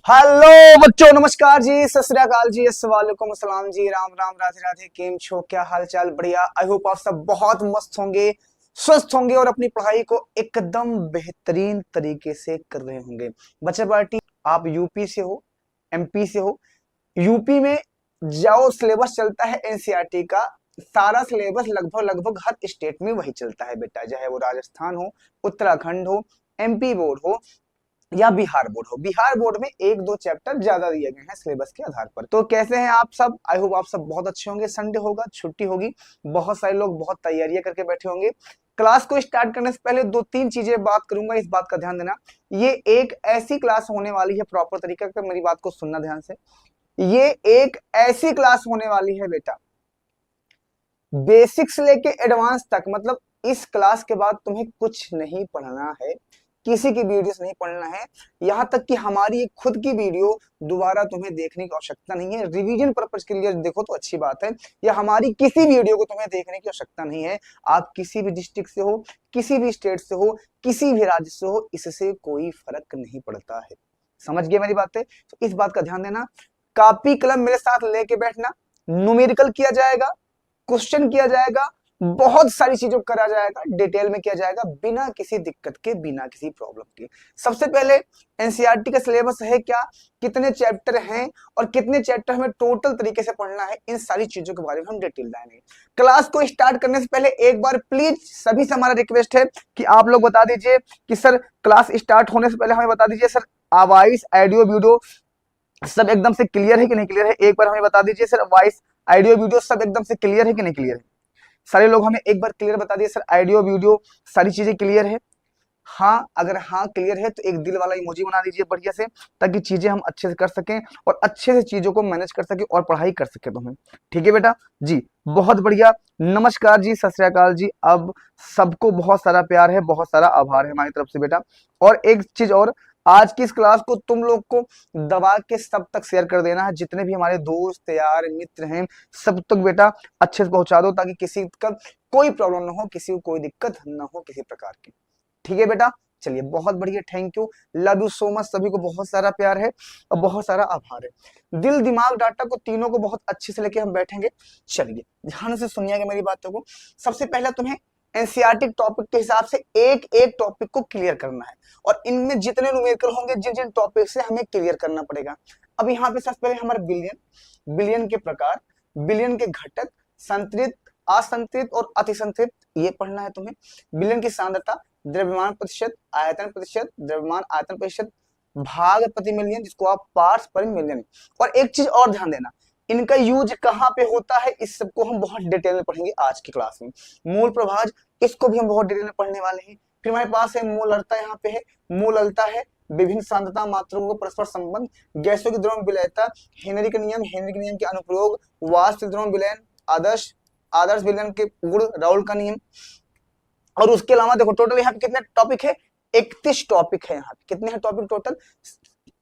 Hello बच्चों, नमस्कार जी, सत श्री अकाल जी, अस्सलाम अस्सलाम जी, राम राम, राधे राधे। केम छो, क्या हाल चाल? बढ़िया। आई होप आप सब बहुत मस्त होंगे, स्वस्थ होंगे और अपनी पढ़ाई को एकदम बेहतरीन तरीके से कर रहे होंगे। बच्चा पार्टी, आप यूपी से हो, एमपी से हो। यूपी में जो सिलेबस चलता है एनसीईआरटी का, सारा सिलेबस लगभग लगभग हर स्टेट में वही चलता है बेटा, चाहे वो राजस्थान हो, उत्तराखंड हो, एमपी बोर्ड हो या बिहार बोर्ड हो। बिहार बोर्ड में एक दो चैप्टर ज्यादा दिए गए हैं सिलेबस के आधार पर। तो कैसे हैं आप सब? आई होप आप सब बहुत अच्छे होंगे। संडे होगा, छुट्टी होगी, बहुत सारे लोग बहुत तैयारियां करके बैठे होंगे। क्लास को स्टार्ट करने से पहले दो तीन चीजें बात करूंगा, इस बात का ध्यान देना। ये एक ऐसी क्लास होने वाली है, प्रॉपर तरीका का, मेरी बात को सुनना ध्यान से। ये एक ऐसी क्लास होने वाली है बेटा, बेसिक से लेके एडवांस तक, मतलब इस क्लास के बाद तुम्हें कुछ नहीं पढ़ना है, किसी की वीडियोस नहीं पढ़ना है। यहाँ तक कि हमारी एक खुद की वीडियो दोबारा तुम्हें देखने की आवश्यकता नहीं है। रिवीजन पर्पज के लिए देखो तो अच्छी बात है, या हमारी किसी वीडियो को तुम्हें देखने की आवश्यकता नहीं है। आप किसी भी डिस्ट्रिक्ट से हो, किसी भी स्टेट से हो, किसी भी राज्य से हो, इससे कोई फर्क नहीं पड़ता है। समझ गए मेरी बातें? तो इस बात का ध्यान देना। कॉपी कलम मेरे साथ लेके बैठना। न्यूमेरिकल किया जाएगा, क्वेश्चन किया जाएगा, बहुत सारी चीजों को करा जाएगा, डिटेल में किया जाएगा, बिना किसी दिक्कत के, बिना किसी प्रॉब्लम के। सबसे पहले एनसीईआरटी का सिलेबस है क्या, कितने चैप्टर हैं और कितने चैप्टर हमें टोटल तरीके से पढ़ना है, इन सारी चीजों के बारे में हम डिटेल जानेंगे। क्लास को स्टार्ट करने से पहले एक बार प्लीज सभी से हमारा रिक्वेस्ट है कि आप लोग बता दीजिए कि सर क्लास स्टार्ट होने से पहले हमें बता दीजिए सर, वॉइस ऑडियो वीडियो सब एकदम से क्लियर है कि नहीं क्लियर है। एक बार हमें बता दीजिए सर, वॉइस ऑडियो वीडियो सब एकदम से क्लियर है कि नहीं क्लियर है। सारे लोग हमें एक बार क्लियर बता दिए सर, ऑडियो वीडियो सारी चीजें क्लियर है। हाँ, अगर हाँ क्लियर है तो एक दिल वाला इमोजी बना दीजिए बढ़िया से, ताकि चीजें हम अच्छे से कर सकें और अच्छे से चीजों को मैनेज कर सके और पढ़ाई कर सके तो हम। ठीक है बेटा जी, बहुत बढ़िया। नमस्कार जी, सत श्री अकाल जी। अब सबको बहुत सारा प्यार है, बहुत सारा आभार है हमारी तरफ से बेटा। और एक चीज और, आज की इस क्लास को तुम लोग को दबा के सब तक शेयर कर देना है, जितने भी हमारे दोस्त यार मित्र हैं सब तक बेटा अच्छे से पहुंचा दो, ताकि किसी का कोई प्रॉब्लम ना हो, किसी को कोई दिक्कत ना हो किसी प्रकार की। ठीक है बेटा, चलिए बहुत बढ़िया, thank you, love you so much. सभी को बहुत सारा प्यार है और बहुत सारा आभार है। दिल दिमाग डाटा को तीनों को बहुत अच्छे से लेके हम बैठेंगे। चलिए ध्यान से सुनिएगा मेरी बातों को। सबसे पहले तुम्हें एनसीईआरटी टॉपिक के हिसाब से एक एक टॉपिक को क्लियर करना है, और इनमें जितने न्यूमेरिकल होंगे, जिन जिन टॉपिक से हमें क्लियर करना पड़ेगा। अब यहाँ पे सबसे पहले हमारे बिलियन, बिलियन के प्रकार, बिलियन के घटक, संतृप्त, असंतृप्त और अतिसंतृप्त, ये पढ़ना है तुम्हें। बिलियन की सांद्रता, द्रव्यमान प्रतिशत, आयतन प्रतिशत, द्रव्यमान आयतन प्रतिशत, भाग प्रति मिलियन, जिसको आप पार्ट्स पर मिलियन। और एक चीज और ध्यान देना, इनका यूज कहाँ पे होता है, इस सबको हम बहुत डिटेल में पढ़ेंगे आज की क्लास में। मूल प्रभाज, इसको भी हम बहुत डिटेल में पढ़ने वाले हैं। फिर हमारे पास है मोलरता, यहाँ पे है मोललता है, विभिन्न सांद्रता मात्राओं को परस्पर संबंध, गैसों की द्रव्य विलयता, हेनरी का नियम, हेनरी के नियम के अनुप्रयोग, वाष्प द्रव्य विलयन, आदर्श आदर्श विलयन के गुण, राउल का नियम। और उसके अलावा देखो टोटल यहाँ पे कितने टॉपिक है, 31 टॉपिक है। यहाँ पे कितने हैं टॉपिक टोटल?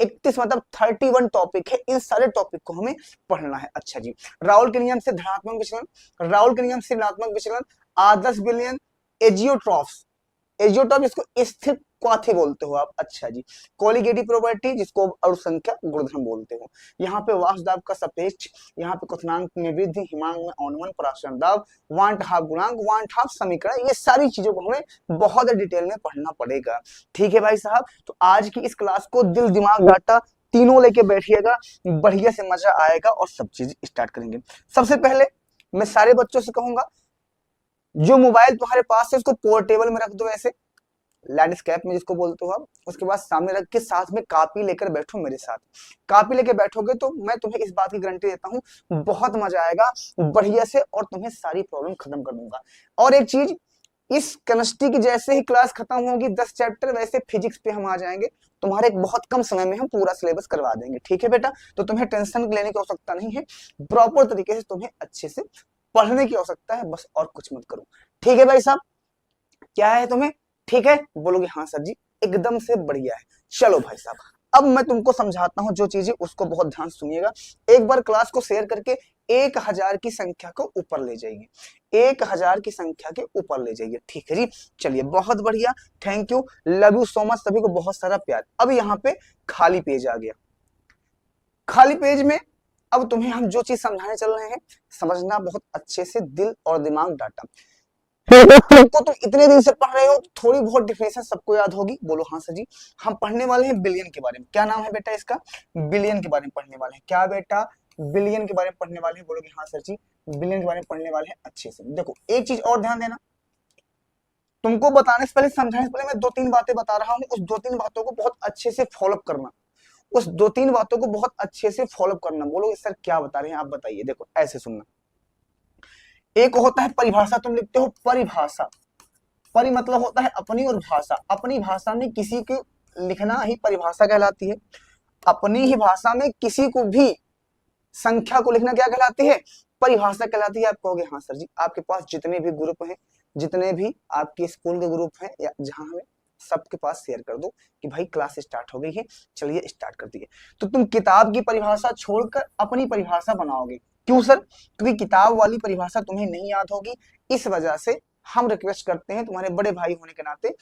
31, मतलब 31 टॉपिक है। इन सारे टॉपिक को हमें पढ़ना है। अच्छा जी, राउल के नियम से धनात्मक विचलन, राउल के नियम से ऋणात्मक विचलन, आदर्श विलयन, एजियोट्रॉफ्स, एजियोट्रॉफ इसको स्थिर क्वाथे बोलते हो आप। अच्छा जी, कोलिगेटिव प्रॉपर्टी, जिसको अणुसंख्या गुणधर्म बोलते हो। यहाँ पे वाष्प दाब का सापेक्ष, यहाँ पे क्वथनांक में वृद्धि, हिमांक में अवनमन, पराक्षण दाब, वांट हाफ गुणांक, वांट हाफ समीकरण, ये सारी चीजों को हमें बहुत डिटेल में पढ़ना पड़ेगा। ठीक है भाई साहब, तो आज की इस क्लास को दिल दिमाग डाटा तीनों लेके बैठिएगा, बढ़िया से मजा आएगा और सब चीज स्टार्ट करेंगे। सबसे पहले मैं सारे बच्चों से कहूंगा, जो मोबाइल तुम्हारे पास है उसको पोर्टेबल में रख दो, ऐसे लैंडस्केप में जिसको बोलते हो आप। उसके बाद सामने रख के साथ में कॉपी लेकर बैठो मेरे साथ। कॉपी लेके बैठोगे तो मैं तुम्हें इस बात की गारंटी देता हूँ, बहुत मजा आएगा बढ़िया से, और तुम्हें सारी प्रॉब्लम खत्म कर दूंगा। और एक चीज, इस केमिस्ट्री की जैसे ही क्लास खत्म होगी 10 चैप्टर, वैसे फिजिक्स पे हम आ जाएंगे। तुम्हारे एक बहुत कम समय में हम पूरा सिलेबस करवा देंगे। ठीक है बेटा, तो तुम्हें टेंशन लेने की आवश्यकता नहीं है, प्रॉपर तरीके से तुम्हें अच्छे से पढ़ने की आवश्यकता है, बस और कुछ मत करो। ठीक है भाई साहब, क्या है तुम्हें? ठीक है बोलोगे? हाँ सर जी, एकदम से बढ़िया है। चलो भाई साहब, अब मैं तुमको समझाता हूँ जो चीजें, उसको बहुत ध्यान सुनिएगा। एक बार क्लास को शेयर करके 1000 की संख्या को ऊपर ले जाइए, 1000 की संख्या के ऊपर ले जाइए। ठीक है जी, चलिए बहुत बढ़िया, thank you, love you so much, सभी को बहुत सारा प्यार। अब यहाँ पे खाली पेज आ गया, खाली पेज में अब तुम्हें हम जो चीज समझाने चल रहे हैं समझना बहुत अच्छे से, दिल और दिमाग डाटा। को तुम इतने दिन से पढ़ रहे हो, थोड़ी बहुत डिफिनेशन सबको याद होगी। बोलो हाँ सर जी। हम पढ़ने वाले हैं बिलियन के बारे में। क्या नाम है बेटा इसका? बिलियन के बारे में पढ़ने वाले हैं। क्या बेटा? बिलियन के बारे में पढ़ने वाले हैं। बोलोगे हाँ सर जी, बिलियन के बारे में पढ़ने वाले हैं अच्छे से। देखो एक चीज और ध्यान देना, तुमको बताने से पहले, समझाने से पहले मैं 2-3 बातें बता रहा हूँ, उस 2-3 बातों को बहुत अच्छे से फॉलो करना। उस 2-3 बातों को बहुत अच्छे से फॉलो करना। बोलो सर क्या बता रहे हैं आप, बताइए। देखो ऐसे सुनना। एक होता है परिभाषा, तुम लिखते हो परिभाषा। परि मतलब होता है अपनी, और भाषा, अपनी भाषा में किसी को लिखना ही परिभाषा कहलाती है। अपनी ही भाषा में किसी को भी संख्या को लिखना क्या कहलाती है? परिभाषा कहलाती है। आप कहोगे हाँ सर जी, आपके पास जितने भी ग्रुप हैं, जितने भी आपके स्कूल के ग्रुप हैं या जहां हमें, सबके पास शेयर कर दो कि भाई क्लास स्टार्ट हो गई है, चलिए स्टार्ट कर दिए। तो तुम किताब की परिभाषा छोड़कर अपनी परिभाषा बनाओगे। क्यों सर? क्योंकि किताब वाली परिभाषा तुम्हें नहीं याद होगी। इस वजह से हम रिक्वेस्ट करते हैं तुम्हारे बड़े भाई होने के नाते,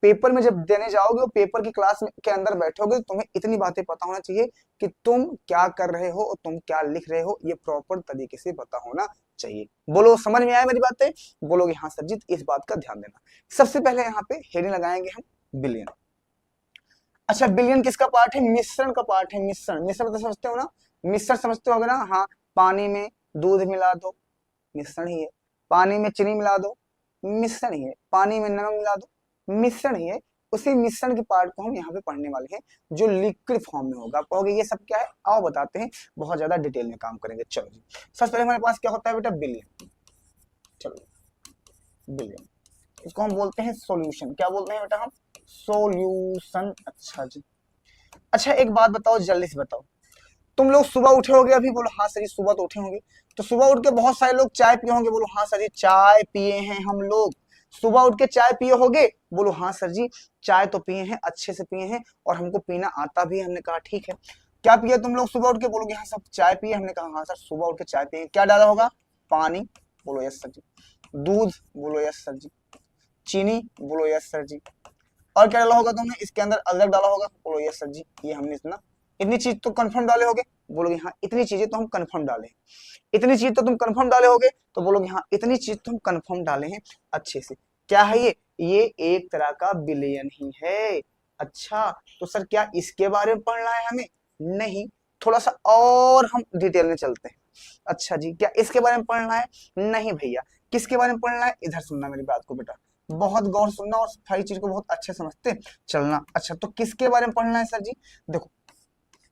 पेपर में जब देने जाओगे, पेपर की क्लास के अंदर बैठोगे, तुम्हें इतनी बातें पता होना चाहिए कि तुम क्या कर रहे हो और तुम क्या लिख रहे हो, ये प्रॉपर तरीके से पता होना चाहिए। बोलो समझ में आया मेरी बातें? बोलोगे हाँ सर जी, इस बात का ध्यान देना। सबसे पहले यहाँ पे हेडिंग लगाएंगे हम बिलियन। अच्छा बिलियन किसका पार्ट है? मिश्रण का पार्ट है। मिश्रण, मिश्रण तो समझते हो ना? मिश्रण समझते हो ना? हाँ, पानी में दूध मिला दो, मिश्रण ही है। पानी में चीनी मिला दो, मिश्रण ही है। पानी में नमक मिला दो, मिश्रण ही है। उसी मिश्रण के पार्ट को हम यहाँ पे पढ़ने वाले हैं, जो लिक्विड फॉर्म में होगा। आप कहोगे ये सब क्या है? आओ बताते हैं, बहुत ज्यादा डिटेल में काम करेंगे। चलो जी, सबसे पहले हमारे पास क्या होता है बेटा? बिलियन। चलो बिलियन, इसको हम बोलते हैं सॉल्यूशन। क्या बोलते हैं बेटा हम? सॉल्यूशन। अच्छा जी। अच्छा एक बात बताओ, जल्दी से बताओ, तुम लोग सुबह उठे होगे अभी? बोलो हाँ सर जी, सुबह तो उठे होंगे। तो सुबह उठ के बहुत सारे लोग चाय पिए होंगे। बोलो हाँ सर जी, चाय पिए हैं हम लोग। सुबह उठ के चाय पिए होगे? बोलो हाँ सर जी, चाय तो पिए हैं, अच्छे से पिए हैं, और हमको पीना आता भी है। हमने कहा ठीक है। क्या पिए तुम लोग सुबह उठ के? बोलोगे हाँ सब चाय पिए। हमने कहा हाँ सर, सुबह उठ के चाय पिए। क्या डाला होगा? पानी। बोलो यस सर जी। दूध। बोलो यस सर जी। चीनी। बोलो यस सर जी। और क्या डाला होगा तुमने? इसके अंदर अदरक डाला होगा। बोलो यस सर जी, ये हमने इतनी चीज तो कंफर्म डाले होगे। बोलोगे हाँ इतनी चीजें तो हम कंफर्म डाले हैं। इतनी चीज तो तुम कंफर्म डाले होगे, तो बोलोगे हाँ इतनी चीज तो हम कंफर्म डाले हैं अच्छे से। क्या है ये एक तरह का बिलियन ही है। अच्छा तो सर क्या इसके बारे में पढ़ना है हमें? नहीं, थोड़ा सा और हम डिटेल में चलते हैं। अच्छा जी, क्या इसके बारे में पढ़ना है? नहीं भैया। किसके बारे में पढ़ना है? इधर सुनना मेरी बात को बेटा, बहुत गौर सुनना और सारी चीज को बहुत अच्छे समझते चलना। अच्छा तो किसके बारे में पढ़ना है सर जी? देखो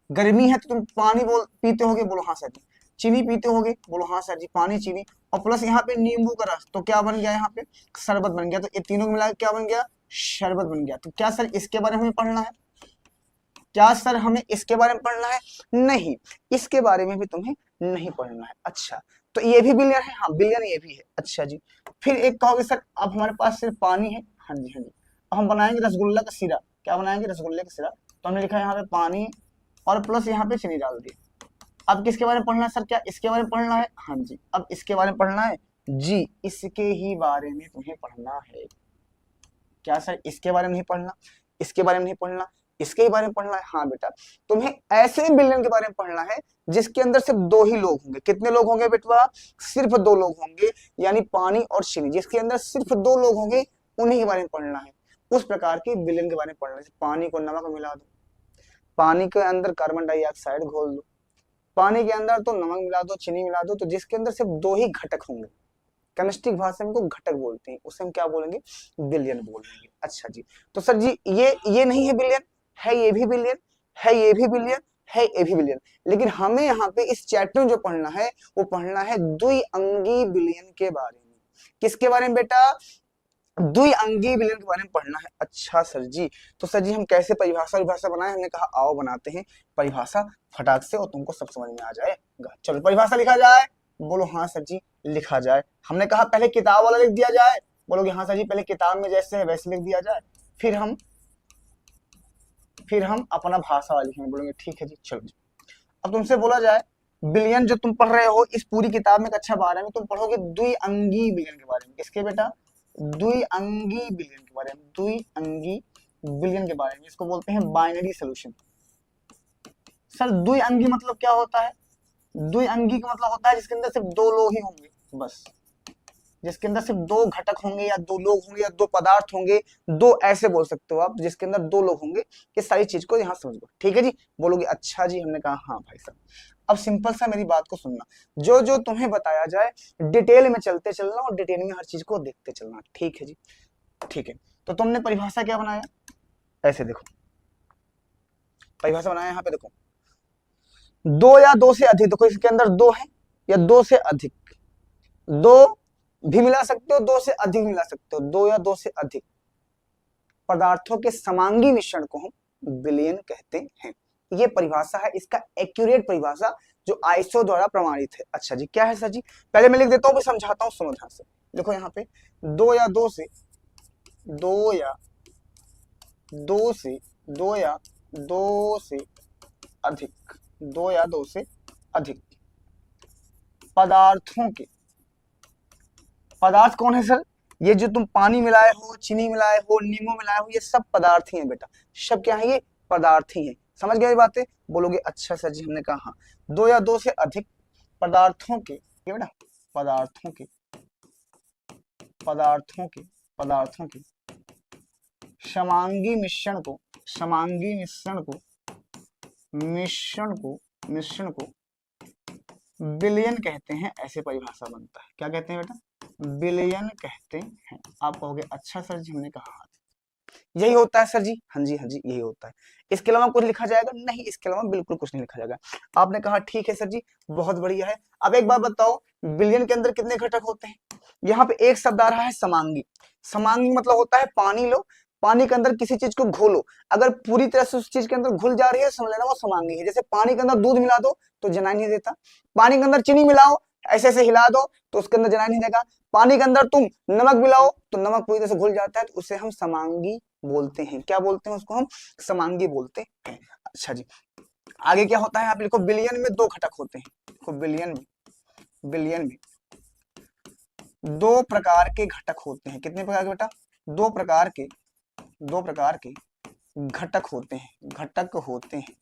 गर्मी है तो तुम पानी पीते होगे। बोलो हाँ सर जी। चीनी पीते होगे। बोलो हाँ सर जी, पानी चीनी, और प्लस यहाँ पे नींबू का रस, तो क्या बन गया? यहाँ पे शरबत बन गया। तो ये तीनों मिला क्या बन गया? शरबत बन गया। तो क्या सर इसके बारे में हमें पढ़ना है? क्या सर हमें इसके बारे में पढ़ना है? नहीं, इसके बारे में भी तुम्हें नहीं पढ़ना है। अच्छा तो ये भी बिलियन है? हाँ बिलियन ये भी है। अच्छा जी, फिर एक कहोगे सर अब हमारे पास सिर्फ पानी है। हाँ जी हाँ जी, अब हम बनाएंगे रसगुल्ला का सिरा। क्या बनाएंगे? रसगुल्ले का सिरा। तो हमने लिखा है यहाँ पे पानी और प्लस यहाँ पे चीनी डाल दी। अब किसके बारे में पढ़ना है सर? क्या इसके बारे में पढ़ना है? हाँ जी, अब इसके बारे में पढ़ना है जी, इसके ही बारे में तुम्हें पढ़ना है। क्या सर इसके बारे में नहीं पढ़ना? इसके बारे में नहीं पढ़ना, इसके ही बारे में पढ़ना है। हाँ बेटा, तुम्हें ऐसे बिलियन के बारे में पढ़ना है जिसके अंदर सिर्फ 2 ही लोग होंगे। कितने लोग होंगे बेटवा? सिर्फ 2 लोग होंगे, यानी पानी और चीनी, जिसके अंदर सिर्फ 2 लोग होंगे, उन्हीं के बारे में पढ़ना है। उस प्रकार के बिलियन के बारे में पढ़ना है। पानी को नमक मिला दो, पानी के अंदर कार्बन डाइऑक्साइड घोल दो, पानी के अंदर तो नमक मिला दो, चीनी मिला दो, तो जिसके अंदर सिर्फ 2 ही घटक होंगे, केमिस्ट्री भाषा में इनको घटक बोलते हैं, उसे हम क्या बोलेंगे? बिलियन बोलेंगे। अच्छा जी, तो सर जी ये नहीं है बिलियन? है, ये भी बिलियन है, ये भी बिलियन है, ये भी बिलियन। लेकिन हमें यहाँ पे इस चैप्टर में जो पढ़ना है वो पढ़ना है द्विअंगी बिलियन के बारे में। किसके बारे में बेटा? द्विअंगी बिलियन के बारे में पढ़ना है। अच्छा सर जी, तो सर जी हम कैसे परिभाषा बनाए? हमने कहा आओ बनाते हैं परिभाषा फटाक से, और तुमको सब समझ में आ जाएगा। चलो परिभाषा लिखा जाए। बोलो हाँ सर जी लिखा जाए। हमने कहा पहले किताब वाला लिख दिया जाए। बोलोगे हाँ सर जी, पहले किताब में जैसे है वैसे लिख दिया जाए, फिर हम अपना भाषा वाला लिखेंगे। बोलोगे ठीक है जी। चलो जी, अब तुमसे बोला जाए बिलियन जो तुम पढ़ रहे हो इस पूरी किताब में कक्षा 12 में तुम पढ़ोगे द्विअंगी बिलियन के बारे में। किसके बेटा? द्विअंगी बिलियन के बारे में। द्विअंगी बिलियन के बारे में, इसको बोलते हैं बाइनरी सोल्यूशन। सर द्विअंगी मतलब क्या होता है? द्विअंगी का मतलब होता है जिसके अंदर सिर्फ दो लोग ही होंगे बस, जिसके अंदर सिर्फ दो घटक होंगे या दो लोग होंगे या दो पदार्थ होंगे, दो ऐसे बोल सकते हो आप, जिसके अंदर दो लोग होंगे। ये सारी चीज को यहाँ समझ लो, ठीक है जी। बोलोगे अच्छा जी, हमने कहा हाँ भाई साहब। अब सिंपल सा मेरी बात को सुनना, जो जो तुम्हें बताया जाए डिटेल में चलते चलना और डिटेल में हर चीज को देखते चलना, ठीक है जी। ठीक है, तो तुमने परिभाषा क्या बनाया, ऐसे देखो परिभाषा बनाया, यहाँ पे देखो दो या दो से अधिक, देखो इसके अंदर दो है या दो से अधिक, दो भी मिला सकते हो, दो से अधिक मिला सकते हो, दो या दो से अधिक पदार्थों के समांगी मिश्रण को हम विलयन कहते हैं। ये परिभाषा है, इसका एक्यूरेट परिभाषा जो आइसो द्वारा प्रमाणित है। अच्छा जी, क्या है सर जी? पहले मैं लिख देता हूँ फिर समझाता हूँ, सुनो ध्यान से। देखो यहाँ पे दो या दो से, दो या दो से, दो या दो से अधिक, दो या दो से अधिक पदार्थों के, पदार्थ कौन है सर? ये जो तुम पानी मिलाए हो, चीनी मिलाए हो, नींबू मिलाए हो, ये सब पदार्थ ही हैं बेटा, सब क्या है? ये पदार्थ ही हैं। समझ गए ये बातें? बोलोगे अच्छा सर जी, हमने कहा हाँ। दो या दो से अधिक पदार्थों के, ये बेटा पदार्थों के, पदार्थों के, पदार्थों के समांगी मिश्रण को, समांगी मिश्रण को, मिश्रण को, मिश्रण को विलयन कहते हैं, ऐसे परिभाषा बनता है। क्या कहते हैं बेटा? विलयन कहते हैं। आप कहोगे अच्छा सर जी, हमने कहा यही होता है सर जी। हाँ जी, हाँ जी, यही होता है। इसके अलावा कुछ लिखा जाएगा? नहीं, इसके अलावा बिल्कुल कुछ नहीं लिखा जाएगा। आपने कहा ठीक है सर जी, बहुत बढ़िया है। अब एक बात बताओ, विलयन के अंदर कितने घटक होते हैं? यहाँ पे एक शब्द आ रहा है समांगी। समांगी मतलब होता है पानी लो, पानी के अंदर किसी चीज को घोलो, अगर पूरी तरह से उस चीज के अंदर घुल जा रही है, समझ लेना वो समांगी है। जैसे पानी के अंदर दूध मिला दो तो जनाई नहीं देता, पानी के अंदर चीनी मिलाओ, ऐसे ऐसे हिला दो तो उसके अंदर जनाई नहीं देगा, पानी के अंदर तुम नमक मिलाओ तो नमक पूरी तरह से घुल जाता है, तो उसे हम समांगी बोलते हैं। क्या बोलते हैं उसको? हम समांगी बोलते हैं। अच्छा जी, आगे क्या होता है? आप लिखो बिलियन में दो घटक होते हैं। देखो बिलियन में, बिलियन में दो प्रकार के घटक होते हैं। कितने प्रकार के बेटा? दो प्रकार के, दो प्रकार के घटक होते हैं, घटक होते हैं।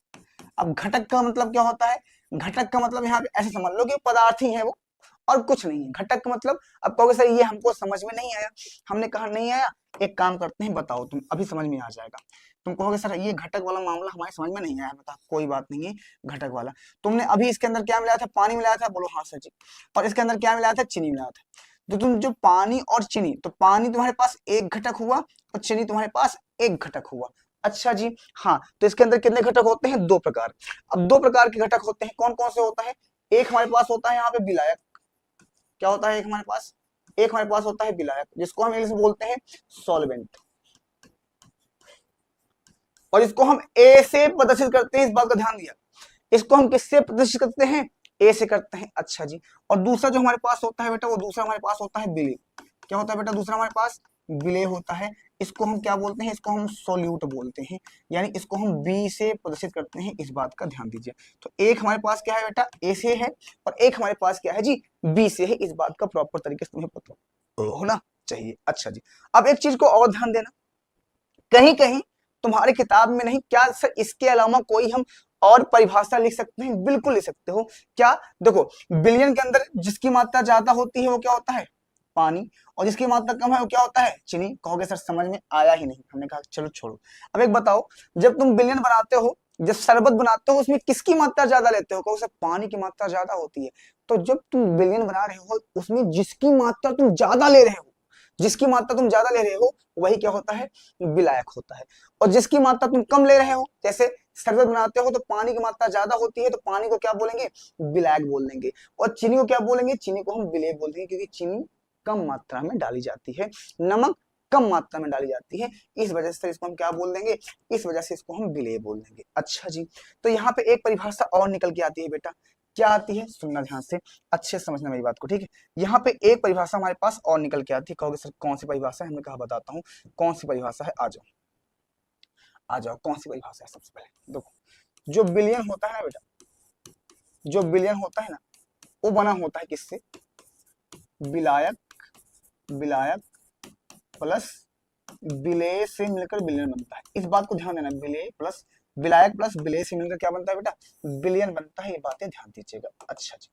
अब घटक का मतलब क्या होता है? घटक का मतलब यहाँ पे ऐसे समझ लो कि पदार्थ ही है वो और कुछ नहीं है। घटक का मतलब, अब कहोगे सर ये हमको समझ में नहीं आया, हमने कहा नहीं आया, एक काम करते हैं, बताओ तुम, अभी समझ में आ जाएगा। तुम कहोगे सर ये घटक वाला मामला हमारे समझ में नहीं आया, बता कोई बात नहीं है। घटक वाला तुमने अभी इसके अंदर क्या मिलाया था? पानी मिलाया था, बोलो हाँ सर जी। और इसके अंदर क्या मिलाया था? चीनी मिलाया था। तो तुम जो पानी और चीनी, तो पानी तुम्हारे पास एक घटक हुआ और चीनी तुम्हारे पास एक घटक हुआ। अच्छा जी, हाँ, तो इसके अंदर कितने घटक होते हैं? दो प्रकार। अब दो प्रकार के घटक होते हैं, कौन कौन से होता है? एक हमारे पास होता है यहाँ पे विलायक। क्या होता है एक हमारे पास? एक हमारे पास होता है विलायक, जिसको हम इंग्लिश में बोलते हैं सॉल्वेंट, और इसको हम ए से प्रदर्शित करते हैं। इस बात का ध्यान दिया, इसको हम किससे प्रदर्शित करते हैं? ए से करते हैं। अच्छा जी, और दूसरा जो हमारे पास होता है बेटा, वो दूसरा हमारे पास होता है विलेय। क्या होता है बेटा? दूसरा हमारे पास विलेय होता है। इसको हम क्या बोलते हैं? इसको हम सोल्यूट बोलते हैं, यानी इसको हम बी से प्रदर्शित करते हैं। इस बात का ध्यान दीजिए। तो एक हमारे पास क्या है बेटा? ए से है, और एक हमारे पास क्या है जी? बी से है। इस बात का प्रॉपर तरीके से तुम्हें पता होना चाहिए। अच्छा जी, अब एक चीज को और ध्यान देना, कहीं कहीं तुम्हारी किताब में नहीं, क्या सर इसके अलावा कोई हम और परिभाषा लिख सकते हैं? बिल्कुल लिख सकते हो। क्या? देखो बिलियन के अंदर जिसकी मात्रा ज्यादा होती है वो क्या होता है? पानी, और जिसकी मात्रा कम है वो क्या होता है? चीनी। कहोगे सर समझ में आया ही नहीं, हमने कहा चलो छोड़ो। अब एक बताओ, जब तुम बिलियन बनाते हो, जब शरबत बनाते हो, उसमें किसकी मात्रा ज्यादा लेते हो? कहो सर पानी की मात्रा ज्यादा होती है। तो जब तुम बिलियन बना रहे हो, उसमें जिसकी मात्रा तुम ज्यादा ले रहे हो, जिसकी मात्रा तुम ज्यादा ले रहे हो वही क्या होता है? विलायक होता है। और जिसकी मात्रा तुम कम ले रहे हो, जैसे शरबत बनाते हो तो पानी की मात्रा ज्यादा होती है, तो पानी को क्या बोलेंगे? विलायक बोल देंगे। और चीनी को क्या बोलेंगे? चीनी को हम विलेय बोल देंगे, क्योंकि चीनी कम मात्रा में डाली जाती है, नमक कम मात्रा में डाली जाती है, इस वजह से इसको हम क्या बोल देंगे? इस वजह से इसको हम विलेय बोल देंगे। अच्छा जी, तो यहाँ पे एक परिभाषा और निकल के आती है बेटा। क्या आती है? सुनना ध्यान से, अच्छे से समझना मेरी बात को, ठीक है। यहाँ पे एक परिभाषा हमारे पास और निकल के आती है। कहोगे सर कौन सी परिभाषा है? हमने कहा बताता हूँ कौन सी परिभाषा है। आ जाओ, आ जाओ, कौन सी परिभाषा है? सबसे पहले देखो, जो बिलियन होता है ना बेटा, जो बिलियन होता है ना, वो बना होता है किससे? विलायक, विलायक प्लस विलेय से मिलकर बिलियन बनता है। इस बात को ध्यान देना, विलेय प्लस विलायक प्लस विलेय से मिलकर क्या बनता है बेटा, बिलियन बनता है। ये बातें ध्यान दीजिएगा। अच्छा जी।